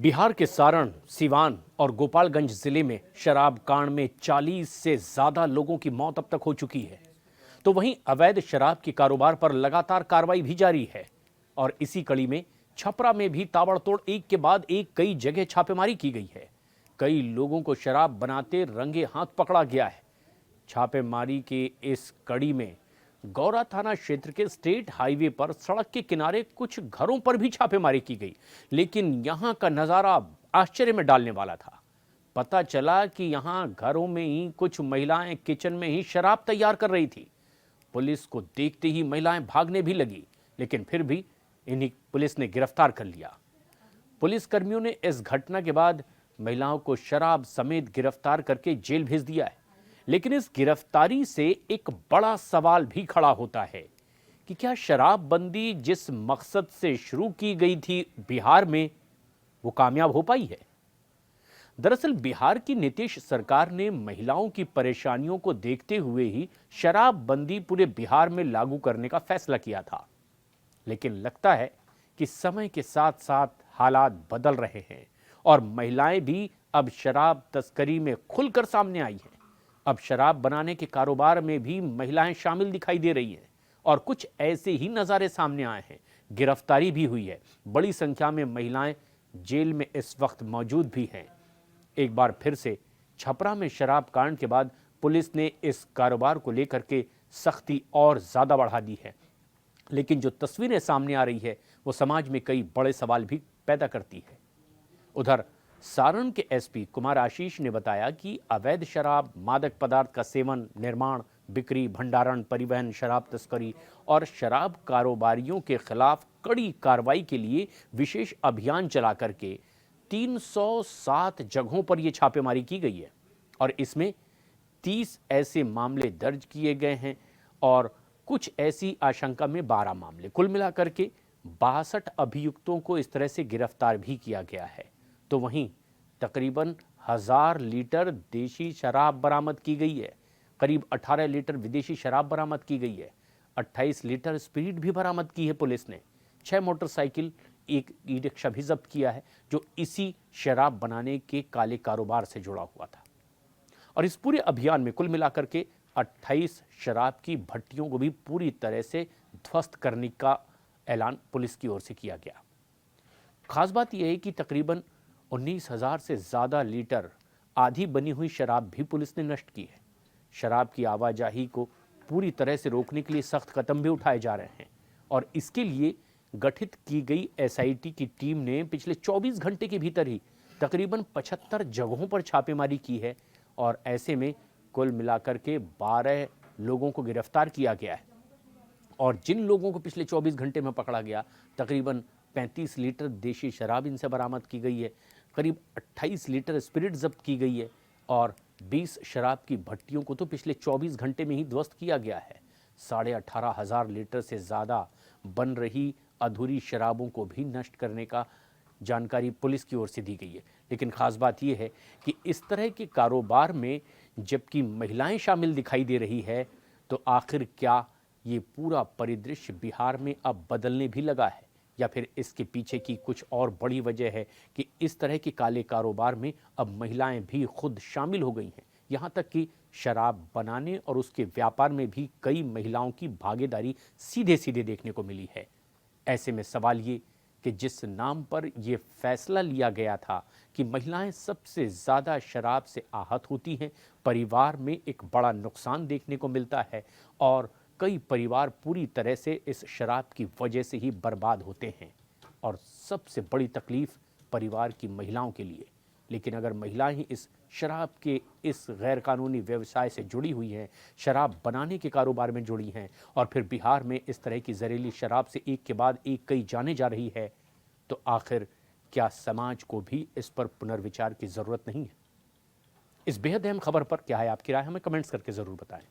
बिहार के सारण, सीवान और गोपालगंज जिले में शराब कांड में 40 से ज्यादा लोगों की मौत अब तक हो चुकी है। तो वहीं अवैध शराब के कारोबार पर लगातार कार्रवाई भी जारी है और इसी कड़ी में छपरा में भी ताबड़तोड़ एक के बाद एक कई जगह छापेमारी की गई है। कई लोगों को शराब बनाते रंगे हाथ पकड़ा गया है। छापेमारी के इस कड़ी में गौरा थाना क्षेत्र के स्टेट हाईवे पर सड़क के किनारे कुछ घरों पर भी छापेमारी की गई, लेकिन यहां का नजारा आश्चर्य में डालने वाला था। पता चला कि यहां घरों में ही कुछ महिलाएं किचन में ही शराब तैयार कर रही थी। पुलिस को देखते ही महिलाएं भागने भी लगी, लेकिन फिर भी इन्हीं पुलिस ने गिरफ्तार कर लिया। पुलिस कर्मियों ने इस घटना के बाद महिलाओं को शराब समेत गिरफ्तार करके जेल भेज दिया है। लेकिन इस गिरफ्तारी से एक बड़ा सवाल भी खड़ा होता है कि क्या शराबबंदी जिस मकसद से शुरू की गई थी बिहार में, वो कामयाब हो पाई है? दरअसल बिहार की नीतीश सरकार ने महिलाओं की परेशानियों को देखते हुए ही शराबबंदी पूरे बिहार में लागू करने का फैसला किया था। लेकिन लगता है कि समय के साथ साथ हालात बदल रहे हैं और महिलाएं भी अब शराब तस्करी में खुलकर सामने आई हैं। अब शराब बनाने के कारोबार में भी महिलाएं शामिल दिखाई दे रही हैं और कुछ ऐसे ही नज़ारे सामने आए हैं। गिरफ्तारी भी हुई है। बड़ी संख्या में महिलाएं जेल में इस वक्त मौजूद भी हैं। एक बार फिर से छपरा में शराब कांड के बाद पुलिस ने इस कारोबार को लेकर के सख्ती और ज़्यादा बढ़ा दी है। लेकिन जो तस्वीरें सामने आ रही है वो समाज में कई बड़े सवाल भी पैदा करती है। उधर सारण के एसपी कुमार आशीष ने बताया कि अवैध शराब, मादक पदार्थ का सेवन, निर्माण, बिक्री, भंडारण, परिवहन, शराब तस्करी और शराब कारोबारियों के खिलाफ कड़ी कार्रवाई के लिए विशेष अभियान चला करके 307 जगहों पर यह छापेमारी की गई है और इसमें 30 ऐसे मामले दर्ज किए गए हैं और कुछ ऐसी आशंका में 12 मामले। कुल मिलाकर के 62 अभियुक्तों को इस तरह से गिरफ्तार भी किया गया है। तो वहीं तकरीबन 1000 लीटर देशी शराब बरामद की गई है, करीब 18 लीटर विदेशी शराब बरामद की गई है, 28 लीटर स्पिरिट भी बरामद की है पुलिस ने, 6 मोटरसाइकिल, एक ई रिक्शा भी जब्त किया है जो इसी शराब बनाने के काले कारोबार से जुड़ा हुआ था। और इस पूरे अभियान में कुल मिलाकर के 28 शराब की भट्टियों को भी पूरी तरह से ध्वस्त करने का ऐलान पुलिस की ओर से किया गया। खास बात यह है कि तकरीबन 19,000 से ज़्यादा लीटर आधी बनी हुई शराब भी पुलिस ने नष्ट की है। शराब की आवाजाही को पूरी तरह से रोकने के लिए सख्त कदम भी उठाए जा रहे हैं और इसके लिए गठित की गई एसआईटी की टीम ने पिछले 24 घंटे के भीतर ही तकरीबन 75 जगहों पर छापेमारी की है और ऐसे में कुल मिलाकर के 12 लोगों को गिरफ्तार किया गया है। और जिन लोगों को पिछले 24 घंटे में पकड़ा गया, तकरीबन 35 लीटर देशी शराब इनसे बरामद की गई है, करीब 28 लीटर स्पिरिट जब्त की गई है और 20 शराब की भट्टियों को तो पिछले 24 घंटे में ही ध्वस्त किया गया है। 18,500 लीटर से ज़्यादा बन रही अधूरी शराबों को भी नष्ट करने का जानकारी पुलिस की ओर से दी गई है। लेकिन खास बात यह है कि इस तरह के कारोबार में जबकि महिलाएं शामिल दिखाई दे रही है, तो आखिर क्या ये पूरा परिदृश्य बिहार में अब बदलने भी लगा है या फिर इसके पीछे की कुछ और बड़ी वजह है कि इस तरह के काले कारोबार में अब महिलाएं भी खुद शामिल हो गई हैं। यहाँ तक कि शराब बनाने और उसके व्यापार में भी कई महिलाओं की भागीदारी सीधे सीधे देखने को मिली है। ऐसे में सवाल ये कि जिस नाम पर यह फैसला लिया गया था कि महिलाएं सबसे ज़्यादा शराब से आहत होती हैं, परिवार में एक बड़ा नुकसान देखने को मिलता है और कई परिवार पूरी तरह से इस शराब की वजह से ही बर्बाद होते हैं और सबसे बड़ी तकलीफ परिवार की महिलाओं के लिए। लेकिन अगर महिलाएं ही इस शराब के इस गैरकानूनी व्यवसाय से जुड़ी हुई हैं, शराब बनाने के कारोबार में जुड़ी हैं और फिर बिहार में इस तरह की जहरीली शराब से एक के बाद एक कई जाने जा रही है, तो आखिर क्या समाज को भी इस पर पुनर्विचार की ज़रूरत नहीं है? इस बेहद अहम खबर पर क्या है आपकी राय? हमें कमेंट्स करके ज़रूर बताएं।